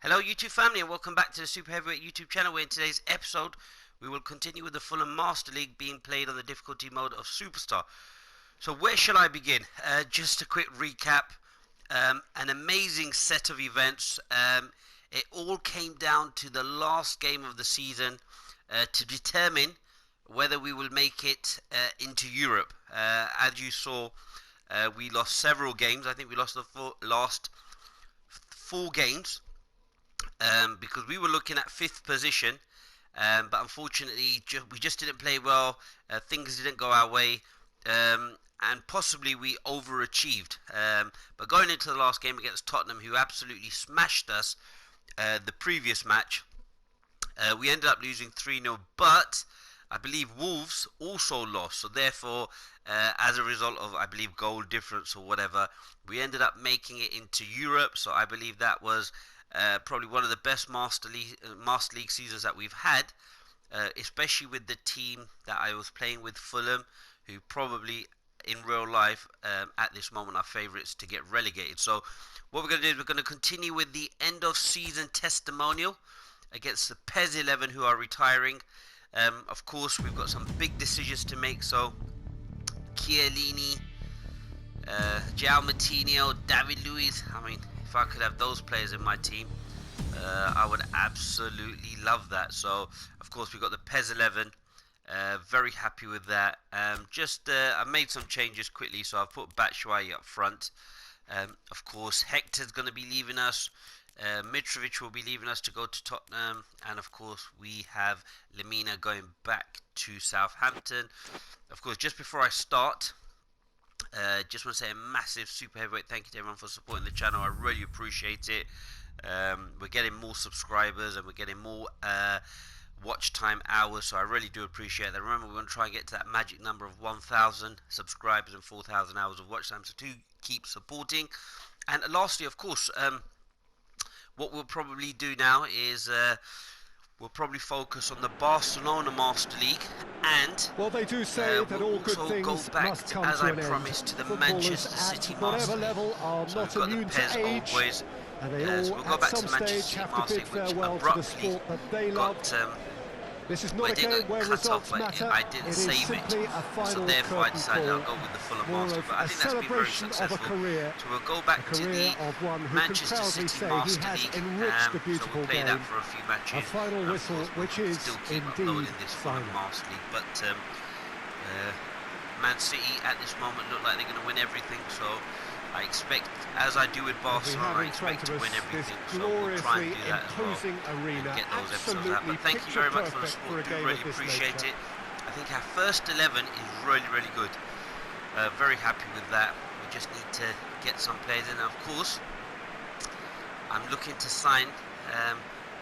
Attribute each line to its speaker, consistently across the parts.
Speaker 1: Hello YouTube family and welcome back to the Super Heavyweight YouTube channel, where in today's episode we will continue with the Fulham Master League being played on the difficulty mode of Superstar. So where shall I begin? Just a quick recap. An amazing set of events. It all came down to the last game of the season to determine whether we will make it into Europe. As you saw, we lost several games. I think we lost the last four games. Because we were looking at 5th position, but unfortunately we just didn't play well, things didn't go our way, and possibly we overachieved. But going into the last game against Tottenham, who absolutely smashed us the previous match, we ended up losing 3-0, but I believe Wolves also lost, so therefore as a result of, I believe, goal difference or whatever, we ended up making it into Europe. So I believe that was probably one of the best Master League seasons that we've had, especially with the team that I was playing with, Fulham, who probably in real life at this moment are favourites to get relegated. So what we're going to do is we're going to continue with the end of season testimonial against the PES 11, who are retiring. Of course, we've got some big decisions to make. So Chiellini, João Moutinho, David Luiz, I mean, if I could have those players in my team, I would absolutely love that. So of course we've got the PES 11, very happy with that. I made some changes quickly, so I've put Batshuayi up front. Of course Hector's going to be leaving us, Mitrovic will be leaving us to go to Tottenham, and of course we have Lemina going back to Southampton. Of course, just before I start, just want to say a massive super heavyweight thank you to everyone for supporting the channel. I really appreciate it. We're getting more subscribers and we're getting more watch time hours, so I really do appreciate that. Remember, we're going to try and get to that magic number of 1,000 subscribers and 4,000 hours of watch time, so do keep supporting. And lastly, of course, what we'll probably do now is we'll probably focus on the Barcelona Master League, and
Speaker 2: well, they do say that all good things
Speaker 1: go back,
Speaker 2: must come
Speaker 1: as
Speaker 2: to
Speaker 1: I
Speaker 2: an
Speaker 1: promised, to the
Speaker 2: Footballers
Speaker 1: Manchester City
Speaker 2: at
Speaker 1: Master
Speaker 2: whatever level are
Speaker 1: So
Speaker 2: not
Speaker 1: we've got
Speaker 2: immune
Speaker 1: the PES
Speaker 2: to
Speaker 1: Old
Speaker 2: age,
Speaker 1: Boys.
Speaker 2: and they
Speaker 1: So
Speaker 2: all
Speaker 1: we'll go
Speaker 2: at
Speaker 1: back to
Speaker 2: some
Speaker 1: the Manchester
Speaker 2: stage
Speaker 1: City
Speaker 2: have to
Speaker 1: Master
Speaker 2: bid
Speaker 1: League, which
Speaker 2: farewell to the
Speaker 1: abruptly
Speaker 2: sport that they love.
Speaker 1: got
Speaker 2: This is
Speaker 1: well,
Speaker 2: not
Speaker 1: it
Speaker 2: a
Speaker 1: didn't
Speaker 2: game
Speaker 1: get
Speaker 2: where
Speaker 1: cut off,
Speaker 2: results
Speaker 1: but
Speaker 2: matter.
Speaker 1: I didn't
Speaker 2: It is
Speaker 1: save it,
Speaker 2: simply a final
Speaker 1: so therefore I
Speaker 2: curtain
Speaker 1: decided I'll
Speaker 2: call,
Speaker 1: go with the Fulham
Speaker 2: more
Speaker 1: Master.
Speaker 2: of
Speaker 1: But I
Speaker 2: a
Speaker 1: think that's been very
Speaker 2: celebration of a
Speaker 1: successful.
Speaker 2: career.
Speaker 1: So we'll go back to the
Speaker 2: Of one who
Speaker 1: Manchester
Speaker 2: can proudly
Speaker 1: City
Speaker 2: say
Speaker 1: Master
Speaker 2: he has
Speaker 1: League.
Speaker 2: enriched the
Speaker 1: So
Speaker 2: beautiful
Speaker 1: we'll play
Speaker 2: game.
Speaker 1: that for a few matches.
Speaker 2: A final
Speaker 1: and of
Speaker 2: whistle,
Speaker 1: course,
Speaker 2: which
Speaker 1: we'll
Speaker 2: is
Speaker 1: still keep
Speaker 2: indeed
Speaker 1: uploading this Fulham
Speaker 2: final.
Speaker 1: Master League. But Man City at this moment look like they're going to win everything. So I expect, as I do with Barcelona, I expect to win everything. So we'll try and do that as well
Speaker 2: arena,
Speaker 1: and get those episodes out. But thank you very much for the support. Do really appreciate it. I think our first 11 is really, really good. Very happy with that. We just need to get some players in. And of course, I'm looking to sign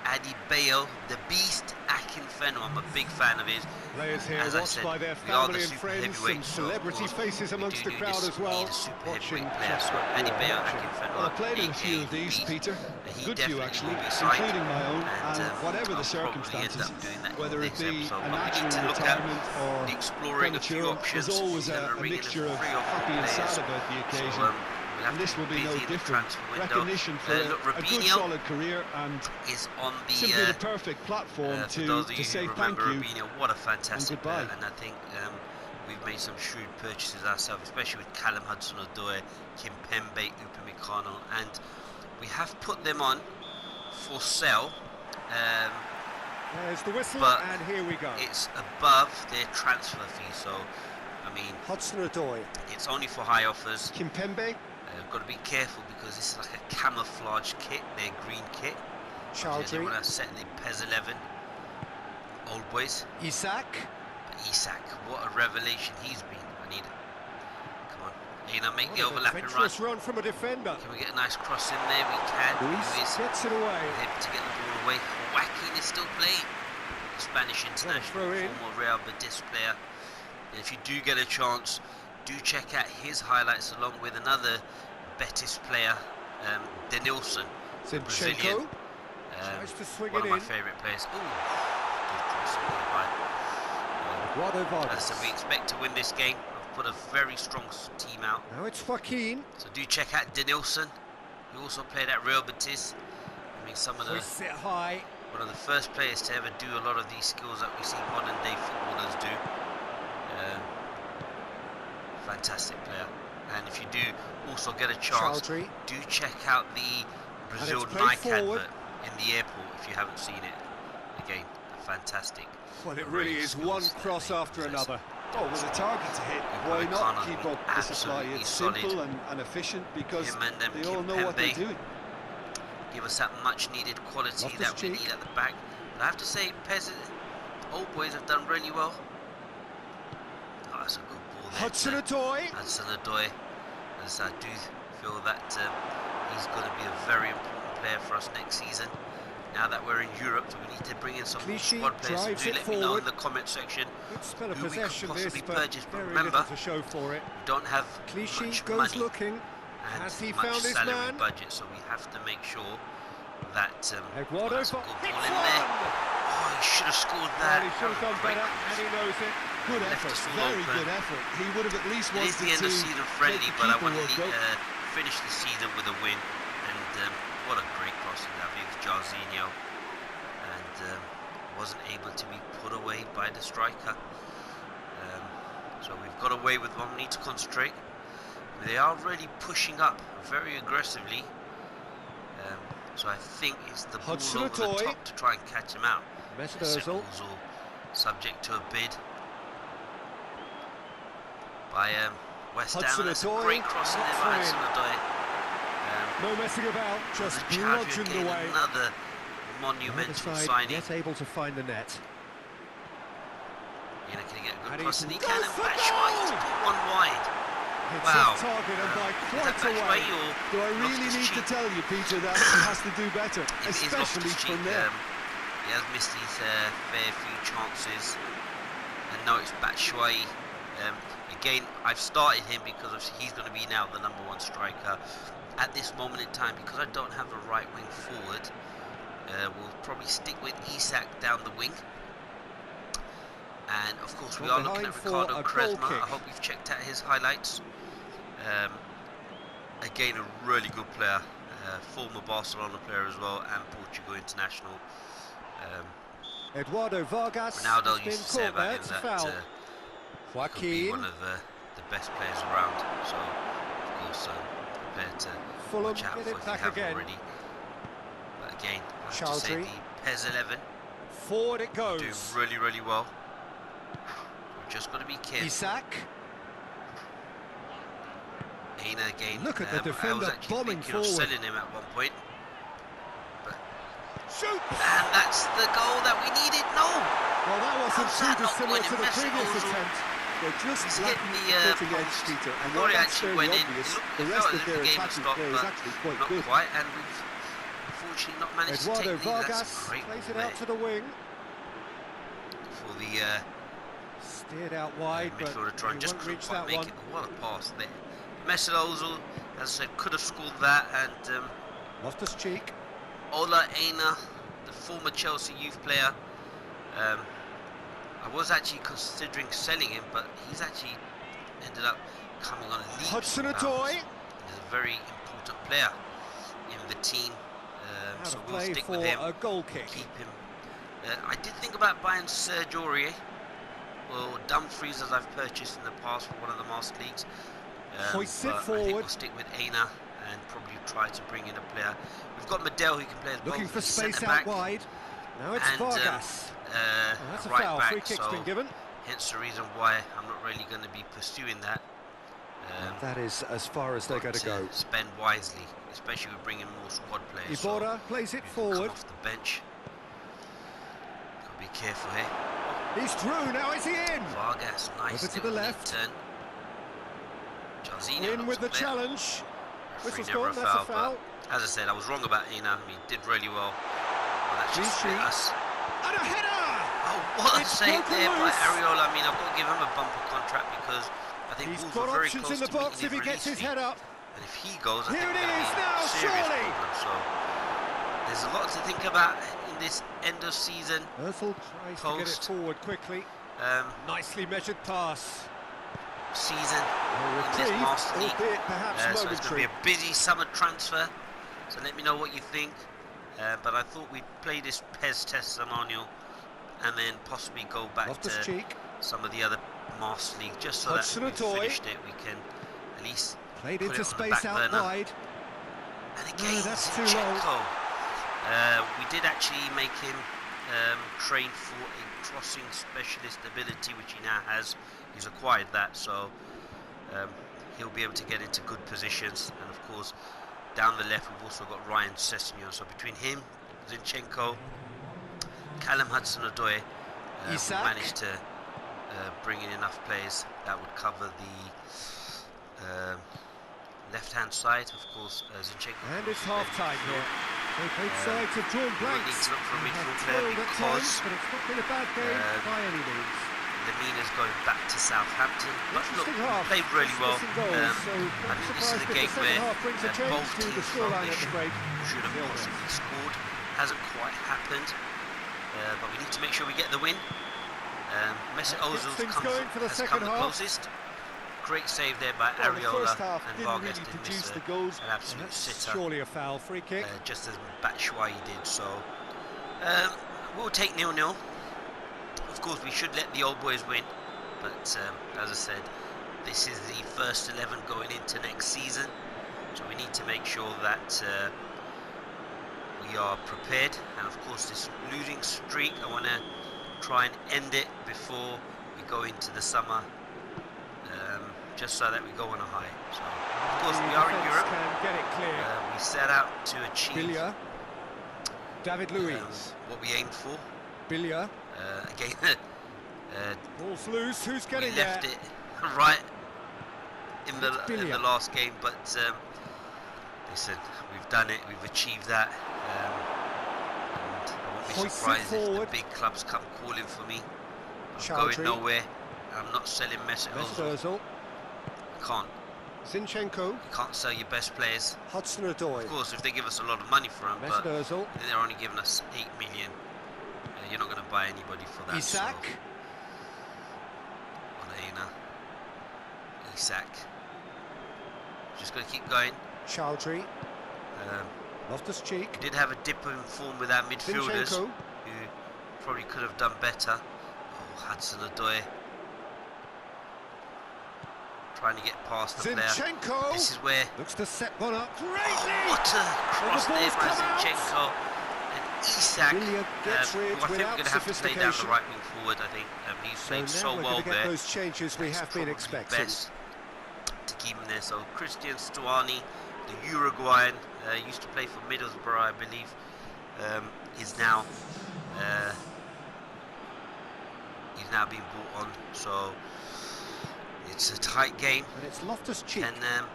Speaker 1: Adebayo, the Beast, Akinfenwa. I'm a big fan of his.
Speaker 2: Players here
Speaker 1: As I
Speaker 2: watched
Speaker 1: said,
Speaker 2: by their
Speaker 1: we are
Speaker 2: family
Speaker 1: the
Speaker 2: and
Speaker 1: super
Speaker 2: friends, some
Speaker 1: heavyweight, so
Speaker 2: celebrity faces amongst the crowd as well.
Speaker 1: Need a super
Speaker 2: Watching
Speaker 1: heavyweight player.
Speaker 2: just
Speaker 1: So
Speaker 2: what we are
Speaker 1: Adebayo,
Speaker 2: watching.
Speaker 1: Akinfenwa,
Speaker 3: Well, I played in a
Speaker 1: aka
Speaker 3: few of these,
Speaker 1: Beast.
Speaker 3: Peter.
Speaker 1: He
Speaker 3: Good few,
Speaker 1: definitely
Speaker 3: actually,
Speaker 1: will be signed,
Speaker 3: including my own, and whatever the
Speaker 1: I'll probably end
Speaker 3: circumstances,
Speaker 1: up doing that
Speaker 3: whether
Speaker 1: in
Speaker 3: it
Speaker 1: the
Speaker 3: be
Speaker 1: next episode.
Speaker 3: a
Speaker 1: But we need
Speaker 3: natural
Speaker 1: to look at
Speaker 3: retirement or
Speaker 1: exploring a few
Speaker 3: premature,
Speaker 1: options.
Speaker 3: there's always
Speaker 1: Then
Speaker 3: a
Speaker 1: we're ringing
Speaker 3: mixture of
Speaker 1: three or four
Speaker 3: happy and sad
Speaker 1: players.
Speaker 3: about the occasion.
Speaker 1: So, we'll have
Speaker 3: and this
Speaker 1: to
Speaker 3: will be
Speaker 1: busy
Speaker 3: no
Speaker 1: in the
Speaker 3: different.
Speaker 1: transfer window.
Speaker 3: Recognition for
Speaker 1: Look,
Speaker 3: a good
Speaker 1: Robinho
Speaker 3: solid career, and
Speaker 1: is on the
Speaker 3: simply the perfect platform
Speaker 1: for those of
Speaker 3: to
Speaker 1: you
Speaker 3: say
Speaker 1: who
Speaker 3: thank
Speaker 1: remember
Speaker 3: you.
Speaker 1: Robinho, what a fantastic
Speaker 3: and goodbye.
Speaker 1: player, and I think we've made some shrewd purchases ourselves, especially with Callum Hudson-Odoi, Kimpembe, Upamecano, and we have put them on for sale.
Speaker 2: There's the whistle,
Speaker 1: But
Speaker 2: and here we go.
Speaker 1: it's above their transfer fee, so I mean,
Speaker 2: Hudson-Odoi,
Speaker 1: it's only for high offers.
Speaker 2: Kimpembe,
Speaker 1: Got to be careful because this is like a camouflage kit, their green kit. They want to set the PES 11 Old Boys.
Speaker 2: Isak.
Speaker 1: But Isak, what a revelation he's been. I need it. Come on, you know, make the overlapping run.
Speaker 2: Run from a defender.
Speaker 1: Can we get a nice cross in there? We can.
Speaker 2: Luis gets it away.
Speaker 1: Able to get the ball away. Joaquin is still playing. Spanish international, former Real Betis player. And if you do get a chance, do check out his highlights along with another Betis player, Denilson, the Brazilian. One of my favourite players. Ooh, good cross by. As I said, we expect to win this game. I've put a very strong team out.
Speaker 2: Now it's Joaquin.
Speaker 1: So do check out Denilson, who also played at Real Betis. I mean,
Speaker 2: Hoists it high.
Speaker 1: one of the first players to ever do a lot of these skills that we see modern day footballers do. Fantastic player. And if you do also get a chance,
Speaker 2: Chowdhury.
Speaker 1: do check out the Brazil
Speaker 2: it's played
Speaker 1: Nike
Speaker 2: forward.
Speaker 1: advert in the airport if you haven't seen it. Again, fantastic.
Speaker 2: Well, it
Speaker 1: array
Speaker 2: really
Speaker 1: of
Speaker 2: is
Speaker 1: skills
Speaker 2: one
Speaker 1: that
Speaker 2: cross
Speaker 1: they
Speaker 2: after
Speaker 1: possess.
Speaker 2: another.
Speaker 3: Oh, with a target to hit, why
Speaker 1: Iguodala
Speaker 3: not keep up the supply?
Speaker 1: absolutely
Speaker 3: It's
Speaker 1: solid.
Speaker 3: simple and efficient because
Speaker 1: Him and
Speaker 3: they all know what they're
Speaker 1: Kimpembe
Speaker 3: doing.
Speaker 1: give us that much needed quality that we
Speaker 2: Loftus-Cheek.
Speaker 1: need at the back. But I have to say, PES Old Boys have done really well. Oh, that's a good ball there.
Speaker 2: Hudson-Odoi.
Speaker 1: Hudson-Odoi. As I do feel that he's going to be a very important player for us next season. Now that we're in Europe, we need to bring in some more
Speaker 2: Clichy
Speaker 1: squad players. So
Speaker 2: drives
Speaker 1: do
Speaker 2: it
Speaker 1: let me know in
Speaker 2: forward.
Speaker 1: the comment section
Speaker 2: Good spell of
Speaker 1: who we could
Speaker 2: possession this,
Speaker 1: possibly
Speaker 2: but
Speaker 1: purchase. But
Speaker 2: very
Speaker 1: remember,
Speaker 2: little to show for it.
Speaker 1: we don't have
Speaker 2: Clichy
Speaker 1: much
Speaker 2: goes
Speaker 1: money
Speaker 2: looking.
Speaker 1: and
Speaker 2: Has he
Speaker 1: much
Speaker 2: found his
Speaker 1: salary
Speaker 2: man?
Speaker 1: budget, so we have to make sure that
Speaker 2: Eduardo
Speaker 1: that's a good
Speaker 2: hits
Speaker 1: ball in
Speaker 2: one.
Speaker 1: there. Oh, he should have scored
Speaker 2: Well,
Speaker 1: that.
Speaker 2: he should have
Speaker 1: That was
Speaker 2: done
Speaker 1: great.
Speaker 2: better, and he knows it.
Speaker 3: Good
Speaker 1: Left
Speaker 3: effort,
Speaker 1: us all
Speaker 3: very
Speaker 1: open.
Speaker 3: good effort. He would have at least
Speaker 1: It is
Speaker 3: wanted
Speaker 1: the end
Speaker 3: to
Speaker 1: of season
Speaker 3: make
Speaker 1: friendly,
Speaker 3: the
Speaker 1: but I
Speaker 3: keeper
Speaker 1: want
Speaker 3: work
Speaker 1: to
Speaker 3: out.
Speaker 1: finish the season with a win. And what a great crossing that was, Jarzinho, and wasn't able to be put away by the striker. So we've got away with one. We need to concentrate. They are really pushing up very aggressively. So I think it's the ball over the
Speaker 2: Hudson-Odoi.
Speaker 1: top to try and catch him out.
Speaker 2: Mesut
Speaker 1: Mesut
Speaker 2: Ozil.
Speaker 1: Ozil, subject to a bid by West Ham. That's a
Speaker 2: Hudson-Odoi,
Speaker 1: great cross in there by
Speaker 2: not for him.
Speaker 1: Hudson-Odoi.
Speaker 2: No messing about, just
Speaker 1: The Chowdhury
Speaker 2: bludgeoned
Speaker 1: again,
Speaker 2: away.
Speaker 1: another
Speaker 2: Other
Speaker 1: monumental
Speaker 2: side,
Speaker 1: signing.
Speaker 2: yet able to find the net.
Speaker 1: You know, can he get a good
Speaker 2: And
Speaker 1: cross?
Speaker 2: he's
Speaker 1: And he
Speaker 2: goes
Speaker 1: can. And
Speaker 2: for
Speaker 1: Batshuayi, he's
Speaker 2: goal!
Speaker 1: put one wide.
Speaker 2: It's
Speaker 1: Wow.
Speaker 2: off target and by
Speaker 1: Is that
Speaker 2: quite a way.
Speaker 1: Batshuayi or
Speaker 3: Do I really need to
Speaker 1: Loftus-Cheek?
Speaker 3: tell you, Peter, that he has to do better,
Speaker 1: It is
Speaker 3: especially
Speaker 1: Loftus-Cheek.
Speaker 3: from there?
Speaker 1: He has missed his fair few chances. And now it's Batshuayi. Again, I've started him because he's going to be now the #1 striker at this moment in time. Because I don't have a right wing forward, we'll probably stick with Isak down the wing. And of course, we
Speaker 2: From
Speaker 1: are looking at
Speaker 2: behind for
Speaker 1: Ricardo
Speaker 2: a goal
Speaker 1: Quaresma.
Speaker 2: kick.
Speaker 1: I hope you've checked out his highlights. Again, a really good player, former Barcelona player as well, and Portugal international.
Speaker 2: Eduardo Vargas
Speaker 1: Ronaldo
Speaker 2: has been
Speaker 1: used to say
Speaker 2: caught there.
Speaker 1: about him
Speaker 2: It's a
Speaker 1: that
Speaker 2: foul.
Speaker 1: could be one
Speaker 2: Joaquin.
Speaker 1: of the best players around. So, of course, prepared to
Speaker 2: Fulham
Speaker 1: watch out
Speaker 2: get
Speaker 1: for
Speaker 2: it
Speaker 1: if you
Speaker 2: back
Speaker 1: have
Speaker 2: again.
Speaker 1: already. But again, I have to say
Speaker 2: Chowdhury.
Speaker 1: the PES 11
Speaker 2: Forward it
Speaker 1: do
Speaker 2: goes.
Speaker 1: really, really well. We've just got to be careful.
Speaker 2: Isak.
Speaker 1: Aina again.
Speaker 2: Look at the
Speaker 1: I was
Speaker 2: defender
Speaker 1: actually
Speaker 2: bombing
Speaker 1: thinking of
Speaker 2: forward.
Speaker 1: selling him at one point.
Speaker 2: Shoot!
Speaker 1: And that's the goal that we needed. No!
Speaker 2: Well, that wasn't
Speaker 1: How's
Speaker 2: too
Speaker 1: that not
Speaker 2: dissimilar
Speaker 1: going
Speaker 2: to
Speaker 1: in?
Speaker 2: the
Speaker 1: Mesut
Speaker 2: previous
Speaker 1: Ozil.
Speaker 2: attempt.
Speaker 3: They're just
Speaker 1: He's
Speaker 3: lacking
Speaker 1: hitting
Speaker 3: the
Speaker 1: the
Speaker 3: cutting edge,
Speaker 1: post.
Speaker 3: Peter, and
Speaker 1: Before
Speaker 3: while
Speaker 1: he
Speaker 3: that's
Speaker 1: actually
Speaker 3: fairly
Speaker 1: went in,
Speaker 3: obvious,
Speaker 1: it
Speaker 3: the
Speaker 1: felt
Speaker 3: rest
Speaker 1: as
Speaker 3: of
Speaker 1: if
Speaker 3: their
Speaker 1: the game had
Speaker 3: attacking
Speaker 1: stopped,
Speaker 3: play is
Speaker 1: but
Speaker 3: actually quite
Speaker 1: not
Speaker 3: good.
Speaker 1: quite, and we've unfortunately not managed
Speaker 2: Eduardo
Speaker 1: to take the lead.
Speaker 2: Vargas
Speaker 1: That's a great
Speaker 2: plays
Speaker 1: ball
Speaker 2: it out
Speaker 1: there
Speaker 2: to the wing.
Speaker 1: for the
Speaker 2: Steered out wide, but
Speaker 1: midfielder trying
Speaker 2: he
Speaker 1: just
Speaker 2: won't
Speaker 1: couldn't
Speaker 2: reach
Speaker 1: quite
Speaker 2: that
Speaker 1: make
Speaker 2: one.
Speaker 1: it. But what a pass there. Mesut Ozil, as I said, could have scored that, and
Speaker 2: Loftus-Cheek.
Speaker 1: Ola Aina, the former Chelsea youth player. I was actually considering selling him, but he's actually ended up coming on leaps and bounds.
Speaker 2: Hudson-Odoi.
Speaker 1: He's a very important player in the team,
Speaker 2: Out
Speaker 1: so
Speaker 2: of
Speaker 1: we'll
Speaker 2: play
Speaker 1: stick
Speaker 2: for
Speaker 1: with him.
Speaker 2: a goal kick.
Speaker 1: Keep him. I did think about buying Serge Aurier or Dumfries, as I've purchased in the past for one of the Master Leagues.
Speaker 2: Hoists it
Speaker 1: but I think
Speaker 2: forward.
Speaker 1: we'll stick with Aina and probably try to bring in a player. We've got Medel who can play as
Speaker 2: Looking
Speaker 1: both
Speaker 2: for
Speaker 1: as
Speaker 2: space
Speaker 1: centre-back
Speaker 2: out wide. Now it's
Speaker 1: and
Speaker 2: Vargas. Oh, that's a
Speaker 1: right
Speaker 2: foul.
Speaker 1: back.
Speaker 2: Free kick's
Speaker 1: So
Speaker 2: been given.
Speaker 1: hence the reason why I'm not really going to be pursuing that.
Speaker 2: That is as far as they're going to go.
Speaker 1: Spend wisely, especially with bringing more squad players.
Speaker 2: Ibora plays it
Speaker 1: who can
Speaker 2: forward.
Speaker 1: come off the bench. Got to be careful here.
Speaker 2: He's through. Now is he in?
Speaker 1: Vargas, nice
Speaker 2: Over to the
Speaker 1: little
Speaker 2: left.
Speaker 1: neat turn. Jarzinho,
Speaker 2: In with the challenge.
Speaker 1: Referee
Speaker 2: Whistle's
Speaker 1: never
Speaker 2: gone. That's a foul.
Speaker 1: but as I said, I was wrong about Ina. He did really well. Well, that's just
Speaker 2: Clichy.
Speaker 1: us.
Speaker 2: And a header!
Speaker 1: Oh, what a
Speaker 2: It's
Speaker 1: save
Speaker 2: broken
Speaker 1: there by
Speaker 2: loose.
Speaker 1: Areola. I mean, I've got to give him a bumper contract because I think
Speaker 2: He's
Speaker 1: Wolves
Speaker 2: got
Speaker 1: were very
Speaker 2: options
Speaker 1: close
Speaker 2: in the
Speaker 1: to
Speaker 2: box
Speaker 1: meeting
Speaker 2: if he gets his
Speaker 1: release
Speaker 2: head
Speaker 1: fee.
Speaker 2: up.
Speaker 1: And if he goes, I
Speaker 2: Here
Speaker 1: think
Speaker 2: it
Speaker 1: that'll
Speaker 2: is
Speaker 1: be
Speaker 2: now,
Speaker 1: a serious
Speaker 2: surely.
Speaker 1: problem. So there's a lot to think about in this end of season.
Speaker 2: Ozil tries to get it
Speaker 1: Post.
Speaker 2: forward quickly. Nicely measured pass.
Speaker 1: Season
Speaker 2: A
Speaker 1: in this
Speaker 2: reprieve,
Speaker 1: Master League.
Speaker 2: albeit perhaps
Speaker 1: So it's going to be
Speaker 2: momentary.
Speaker 1: a busy summer transfer. So let me know what you think. but I thought we'd play this PES testimonial and then possibly go back to some of the other Master League, just so that we've finished it, we can at least
Speaker 2: played
Speaker 1: put
Speaker 2: into
Speaker 1: it on the
Speaker 2: space
Speaker 1: back
Speaker 2: out
Speaker 1: burner.
Speaker 2: wide.
Speaker 1: And again,
Speaker 2: that's too
Speaker 1: Zinchenko. We did actually make him train for a crossing specialist ability, which he now has. He's acquired that, so he'll be able to get into good positions. And of course, down the left, we've also got Ryan Sessegnon. So between him, Zinchenko, Callum Hudson-Odoi, we managed to bring in enough players that would cover the left-hand side. Of course, Zinchenko.
Speaker 2: And it's half-time here. Both sides have drawn blanks.
Speaker 1: We need to look for a midfield player because
Speaker 2: but it's not been a bad game by any means.
Speaker 1: Lemina's going back to Southampton. But look, we
Speaker 2: Half.
Speaker 1: played really well.
Speaker 2: So
Speaker 1: I think this is a game where both teams
Speaker 2: the
Speaker 1: felt they
Speaker 2: scoreline at the break.
Speaker 1: should have possibly scored. Hasn't quite happened. But we need to make sure we get the win. Mesut Ozil has come the closest. Great save there by Areola, and Vargas didn't miss an absolute sitter.
Speaker 2: Surely a foul, free kick.
Speaker 1: Just as Batshuayi did. So we'll take 0-0. Of course, we should let the old boys win, but as I said, this is the first 11 going into next season, so we need to make sure that we are prepared. And of course, this losing streak, I want to try and end it before we go into the summer, just so that we go on a high. So, of course, we are in Europe.
Speaker 2: Get it clear.
Speaker 1: We set out to achieve
Speaker 2: David Luiz.
Speaker 1: what we aimed for.
Speaker 2: Billia.
Speaker 1: Again,
Speaker 2: Ball's loose. Who's
Speaker 1: we
Speaker 2: getting
Speaker 1: left
Speaker 2: there?
Speaker 1: it right in the last game, but listen, we've done it. We've achieved that, and I won't be surprised if the big clubs come calling for me. I'm going nowhere. I'm not selling Mesut Ozil. I can't.
Speaker 2: Zinchenko.
Speaker 1: You can't sell your best players.
Speaker 2: Hudson-Odoi.
Speaker 1: Of course, if they give us a lot of money for them, but they're only giving us 8 million. You're not going to buy anybody for that.
Speaker 2: Isak.
Speaker 1: Isak. Just going to keep going.
Speaker 2: Chowdhury. Loftus-Cheek.
Speaker 1: Did have a dip in form with our midfielders, who probably could have done better. Oh, Hudson-Odoi. Trying to get past the player. This is where
Speaker 2: looks to set one up.
Speaker 1: What a cross there by Zinchenko. And Isak, I think we're going to have to play down the right wing forward. I think he's played so well there.
Speaker 2: Those changes we have been expecting.
Speaker 1: Best to keep him there. So Christian Stuani, the Uruguayan, used to play for Middlesbrough, I believe, is now being brought on. So it's a tight game,
Speaker 2: and it's Loftus-Cheek.
Speaker 1: And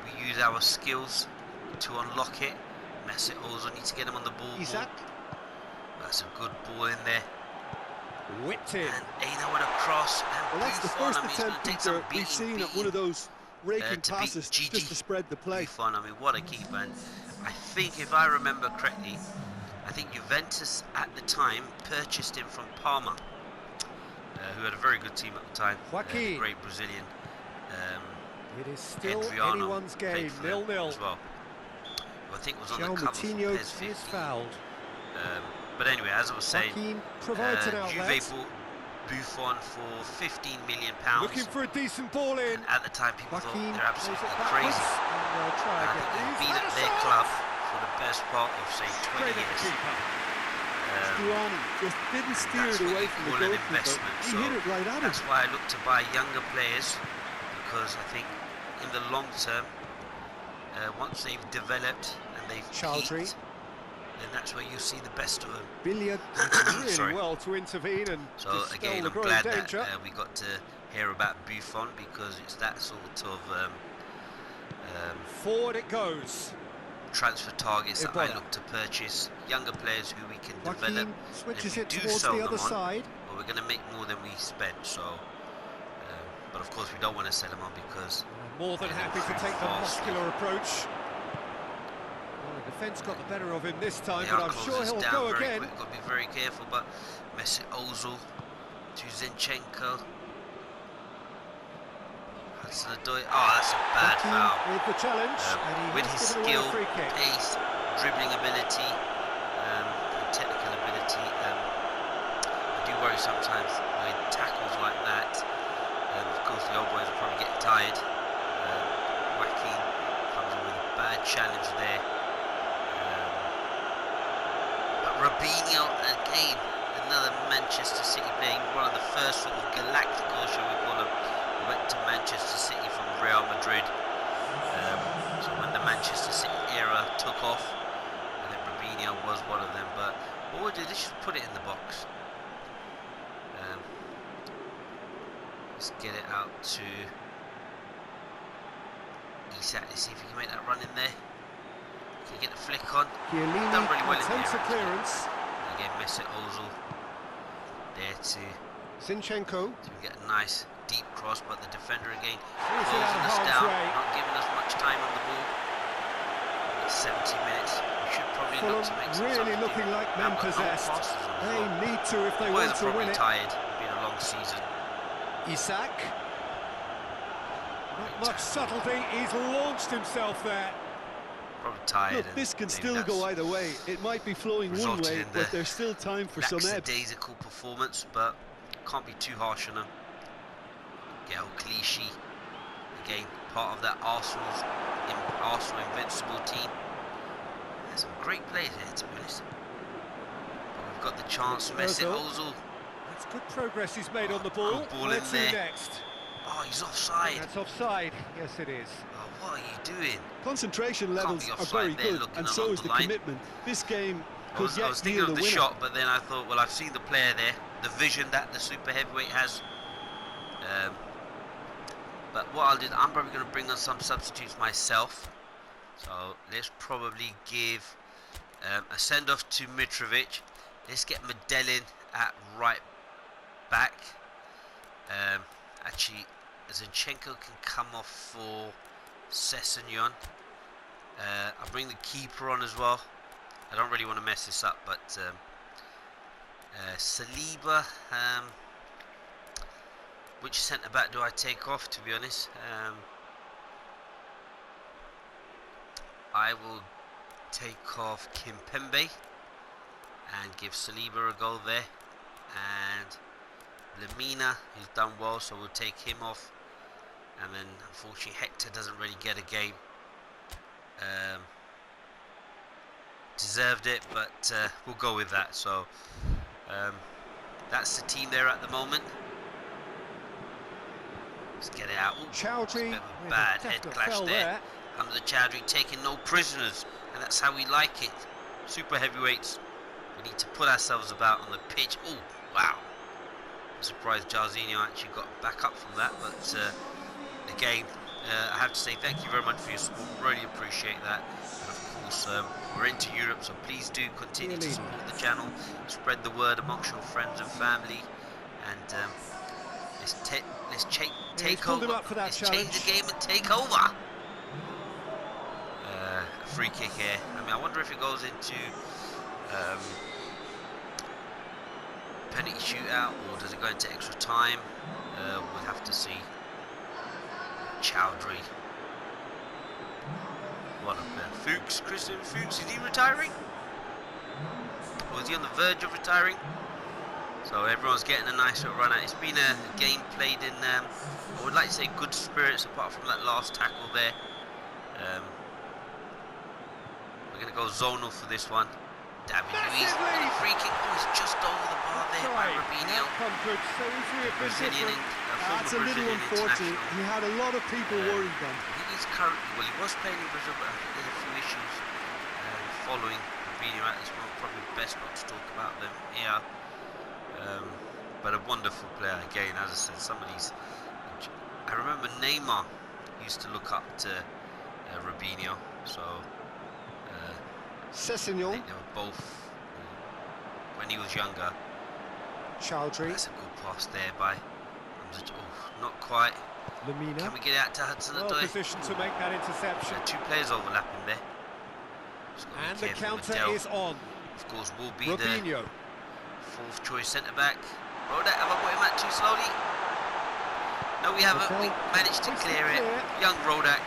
Speaker 1: we use our skills to unlock it. Mesut Ozil needs to get him on the ball.
Speaker 2: Isak.
Speaker 1: That's a good ball in there.
Speaker 2: Whipped in.
Speaker 1: And Aina with a cross. And
Speaker 3: well, that's the first attempt
Speaker 1: Peter
Speaker 3: we've seen at one of those raking passes just to spread the play.
Speaker 1: Buffon, I mean, what a keeper. And I think, if I remember correctly, I think Juventus at the time purchased him from Parma, who had a very good team at the time.
Speaker 2: Joaquin.
Speaker 1: Great Brazilian.
Speaker 2: It is still
Speaker 1: Adriano
Speaker 2: anyone's game, 0-0.
Speaker 1: As well. I think it was on the cover for PES 15.
Speaker 2: Is fouled.
Speaker 1: But anyway, as I was saying,
Speaker 2: Juve bought
Speaker 1: Buffon for £15 million.
Speaker 2: Looking for a decent ball in.
Speaker 1: And at the time, people thought they're absolutely
Speaker 2: And
Speaker 1: crazy. I think they've been at their club for the best part of, say, 20 years.
Speaker 3: Stuani just didn't steer it away from the goalkeeper. He hit it right at him.
Speaker 1: That's why I look to buy younger players, because I think in the long term, once they've developed and they've peaked, then that's where you see the best of them.
Speaker 2: Billiard really well to intervene and
Speaker 1: so again, I'm glad that we got to hear about Buffon, because it's that sort of
Speaker 2: forward it goes.
Speaker 1: Transfer targets that I look to purchase, younger players who we can develop.
Speaker 2: Switches
Speaker 1: and if
Speaker 2: it
Speaker 1: we do
Speaker 2: towards
Speaker 1: sell
Speaker 2: the
Speaker 1: them
Speaker 2: other
Speaker 1: on,
Speaker 2: side.
Speaker 1: well, we're going to make more than we spent. So, but of course we don't want to sell them on, because
Speaker 2: more than happy to take the muscular approach. Well, the defence got the better of him this time, but I'm sure he'll go again.
Speaker 1: We've got to be very careful. But Mesut Ozil to Zinchenko. Oh, that's a bad foul.
Speaker 2: With the challenge,
Speaker 1: with his skill, pace, dribbling ability, and technical ability. I do worry sometimes with tackles like that. Of course, the old boys will probably get tired. Joaquin comes in with a bad challenge there. But Robinho, again, another Manchester City player, one of the first sort of Galacticos, shall we call him, who went to Manchester City from Real Madrid. So when the Manchester City era took off, I think Robinho was one of them. But what we'll do, let's just put it in the box. Let's get it out to Isak. Let's see if we can make that run in there. Can you get the flick on? Done really well in there.
Speaker 2: Clearance.
Speaker 1: Again, Mesut Ozil there to
Speaker 2: Zinchenko.
Speaker 1: So we get a nice deep cross, but the defender again
Speaker 2: Out
Speaker 1: closing
Speaker 2: of
Speaker 1: us
Speaker 2: harm's
Speaker 1: down,
Speaker 2: way.
Speaker 1: not giving us much time on the ball. It's 70 minutes. We should probably look to make some
Speaker 2: Really looking like men possessed. They need to if they want to win it.
Speaker 1: Tired. It's been a long season.
Speaker 2: Isak. Not much subtlety. He's launched himself there.
Speaker 1: Probably tired.
Speaker 3: Look, this can still go either way. It might be flowing one way, but there's still time for some ebbs.
Speaker 1: Lackadaisical performance, but can't be too harsh on him. Get El Clichy, again, part of that Arsenal invincible team. There's some great players here, to be honest. But we've got the chance. Mesut Ozil.
Speaker 2: That's good progress he's made on the ball. Let's see next.
Speaker 1: Oh, he's offside.
Speaker 2: That's offside. Yes, it is.
Speaker 1: Oh, what are you doing?
Speaker 3: Concentration levels are very good, and so is the commitment. This game could
Speaker 1: I was thinking of the shot, but then I thought, well, I've seen the player there, the vision that the super heavyweight has. But what I'll do, I'm probably going to bring on some substitutes myself. So let's probably give a send-off to Mitrovic. Let's get Medellin at right back. Actually, Zinchenko can come off for Sessegnon. I'll bring the keeper on as well. I don't really want to mess this up, but Saliba. Which centre back do I take off? To be honest, I will take off Kimpembe and give Saliba a goal there, and Lemina, who's done well, so we'll take him off. And then unfortunately Hector doesn't really get a game. Deserved it, but we'll go with that. So that's the team there at the moment. Let's get it out. Ooh,
Speaker 2: Chowdhury,
Speaker 1: a bad head clash there. Hamza Chowdhury taking no prisoners, and that's how we like it. Super heavyweights, we need to put ourselves about on the pitch. Oh, wow. I'm surprised Jarzinho actually got back up from that, but again, I have to say thank you very much for your support, really appreciate that. And of course, we're into Europe, so please do continue to support the channel, spread the word amongst your friends and family, and let's take over. Let's change the game and take over. A free kick here. I mean, I wonder if it goes into penalty shootout, or does it go into extra time? We'll have to see. Chowdhury. What a player. Fuchs, Christian Fuchs, is he retiring? Or is he on the verge of retiring? So everyone's getting a nice little run out. It's been a game played in, I would like to say, good spirits, apart from that last tackle there. We're going to go zonal for this one. David Luiz, free kick. Oh, he's just over the bar there by Robinho. Brazilian,
Speaker 3: that's a little unfortunate. He had a lot of people worried then.
Speaker 1: I think he's currently, well, he was playing in Brazil, but I think there's a few issues following Robinho at this moment. Probably best not to talk about them here. But a wonderful player. Again, as I said, some of these. I remember Neymar used to look up to Robinho. So.
Speaker 2: Sessegnon.
Speaker 1: I think they were both when he was younger.
Speaker 2: Chowdhury.
Speaker 1: That's a good pass there by. Oh, not quite.
Speaker 2: Lemina.
Speaker 1: Can we get it out to Hudson-Odoi?
Speaker 2: Well positioned to make that interception.
Speaker 1: Two players overlapping there.
Speaker 2: And the counter is on.
Speaker 1: Of course, will be
Speaker 2: Robinho.
Speaker 1: The fourth choice centre back. Rodak, have I put him out too slowly? No, we haven't. We managed to clear it. Young Rodak.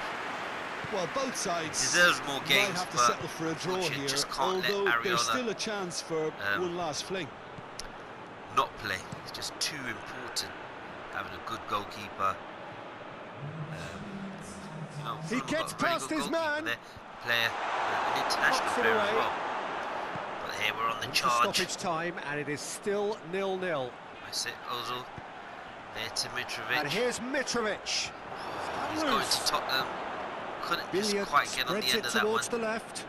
Speaker 2: Well, both sides
Speaker 1: deserves more games,
Speaker 2: might have to
Speaker 1: but
Speaker 2: settle for a draw here,
Speaker 1: just can't let
Speaker 2: although there's
Speaker 1: Areola
Speaker 2: still a chance for one last fling.
Speaker 1: not play. It's just too important having a good goalkeeper. You know,
Speaker 2: He gets past his man.
Speaker 1: Player, an international player as well. But here we're on the charge.
Speaker 2: Stoppage time, and it is still 0-0.
Speaker 1: That's it, Ozil. There to Mitrovic.
Speaker 2: And here's Mitrovic.
Speaker 1: He's going to Tottenham. Couldn't just quite get on the end of that one.
Speaker 2: The left.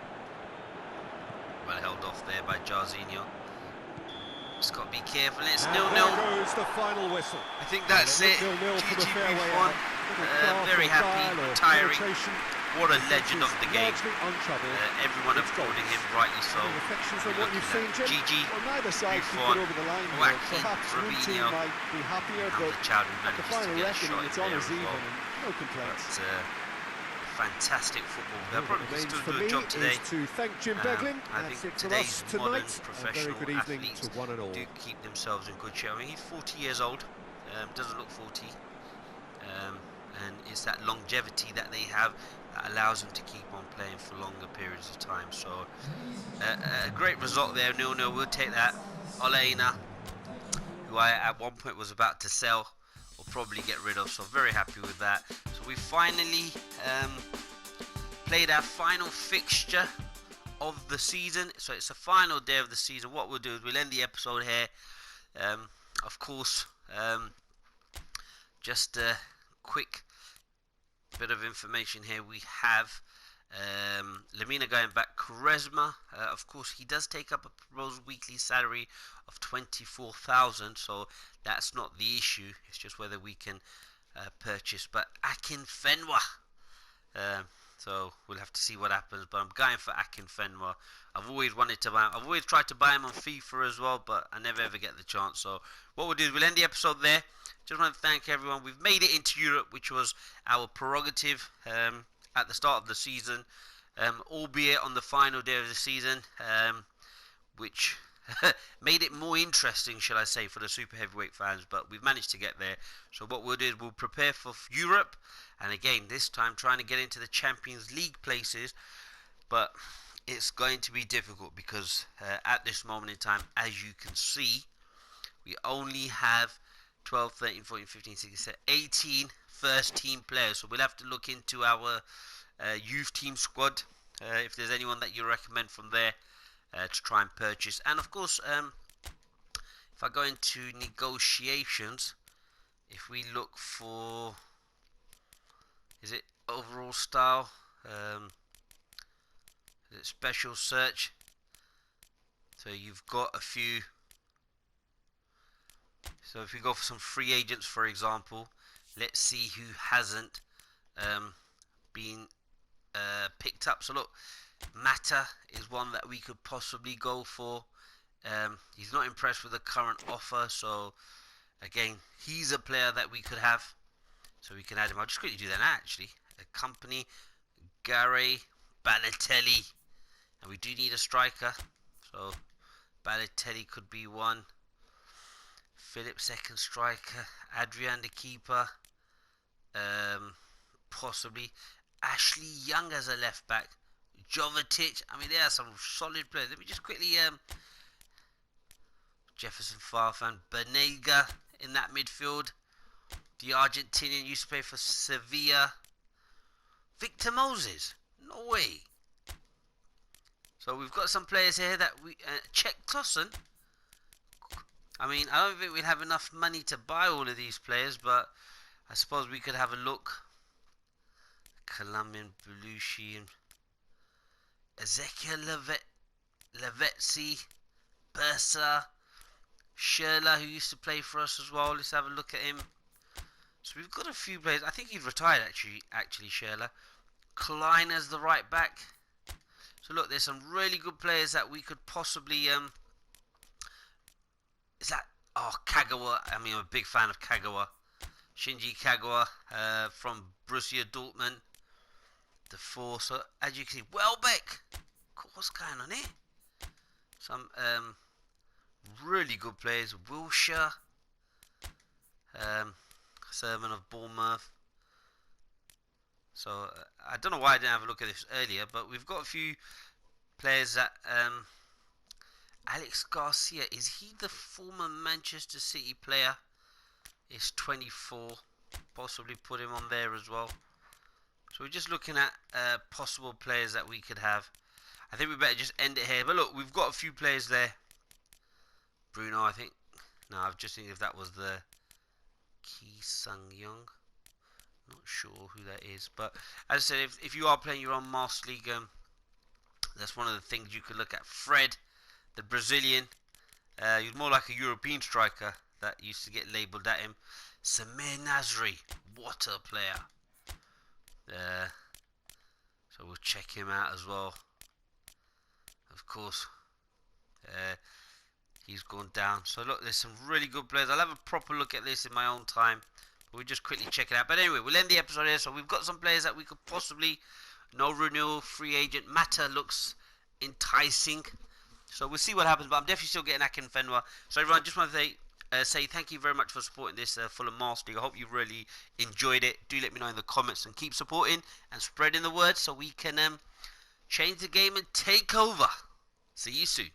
Speaker 1: Well held off there by Jarzinho. Just got to be careful. It's 0-0.
Speaker 2: There goes the final whistle.
Speaker 1: I think that's it.
Speaker 2: 0-0 for the
Speaker 1: GG
Speaker 2: fairway.
Speaker 1: won. Very happy, retiring. What a legend of the game. Everyone applauding him, rightly so. GG, Buffon, Joaquin, Robinho, and the child who managed to get a shot in there as well.
Speaker 2: No complaints.
Speaker 1: But, fantastic football. They'll probably still do a job today.
Speaker 2: To thank Jim Beglin.
Speaker 1: I think today's modern professional athletes do keep themselves in good shape. I mean, he's 40 years old, doesn't look 40, and it's that longevity that they have that allows them to keep on playing for longer periods of time. So a great result there, 0-0. We'll take that. Oleina, who I at one point was about to sell or probably get rid of, so very happy with that. So we finally played our final fixture of the season. So it's the final day of the season. What we'll do is we'll end the episode here. Of course, just a quick bit of information here. We have Lamina going back. Quaresma, of course, he does take up a proposed weekly salary of 24,000, so that's not the issue. It's just whether we can purchase. But Akinfenwa, so we'll have to see what happens. But I'm going for Akinfenwa. I've always wanted to buy him. I've always tried to buy him on FIFA as well, but I never ever get the chance. So what we'll do is we'll end the episode there. Just want to thank everyone. We've made it into Europe, which was our prerogative at the start of the season, albeit on the final day of the season, which made it more interesting, shall I say, for the super heavyweight fans. But we've managed to get there. So what we'll do is we'll prepare for Europe, and again this time trying to get into the Champions League places. But it's going to be difficult because at this moment in time, as you can see, we only have 12, 13, 14, 15, 16, 18 first team players. So we'll have to look into our youth team squad, if there's anyone that you recommend from there to try and purchase. And of course, if I go into negotiations, if we look for, is it overall style, is it special search? So you've got a few. So if we go for some free agents, for example, let's see who hasn't been picked up. So look, Mata is one that we could possibly go for. He's not impressed with the current offer, so again, he's a player that we could have. So we can add him. I'll just quickly do that now, actually. A company, Gary, Balotelli, and we do need a striker. So Balotelli could be one. Philip, second striker. Adrian, the keeper. Possibly. Ashley Young as a left back. Jovetic. I mean, there are some solid players. Let me just quickly. Jefferson Farfan. Benega in that midfield. The Argentinian used to play for Sevilla. Victor Moses. No way. So we've got some players here that we. Czech Tossen. I mean, I don't think we'd have enough money to buy all of these players, but I suppose we could have a look. Colombian, Belushi, Ezekiel Lavezzi, Bursa, Schürrle, who used to play for us as well. Let's have a look at him. So we've got a few players. I think he's retired, actually Schürrle. Klein as the right back. So look, there's some really good players that we could possibly... Is that... Oh, Kagawa. I mean, I'm a big fan of Kagawa. Shinji Kagawa from Borussia Dortmund. The four. So, as you can see, Welbeck. What's going on here? Some really good players. Wilshere. Sermon of Bournemouth. So I don't know why I didn't have a look at this earlier, but we've got a few players that Alex Garcia, is he the former Manchester City player? He's 24. Possibly put him on there as well. So we're just looking at possible players that we could have. I think we better just end it here. But look, we've got a few players there. Bruno, I think. No, I've just thinking if that was the Ki Sung Young. Not sure who that is. But as I said, if you are playing your own Master League, that's one of the things you could look at. Fred, the Brazilian. He's more like a European striker that used to get labelled at him. Samir Nasri, what a player. So we'll check him out as well. Of course, he's gone down. So look, there's some really good players. I'll have a proper look at this in my own time. But we'll just quickly check it out. But anyway, we'll end the episode here. So we've got some players that we could possibly, no renewal, free agent. Mata looks enticing. So we'll see what happens. But I'm definitely still getting Akinfenwa. So everyone, just want to say thank you very much for supporting this Fulham Master League. I hope you really enjoyed it. Do let me know in the comments and keep supporting and spreading the word so we can change the game and take over. See you soon.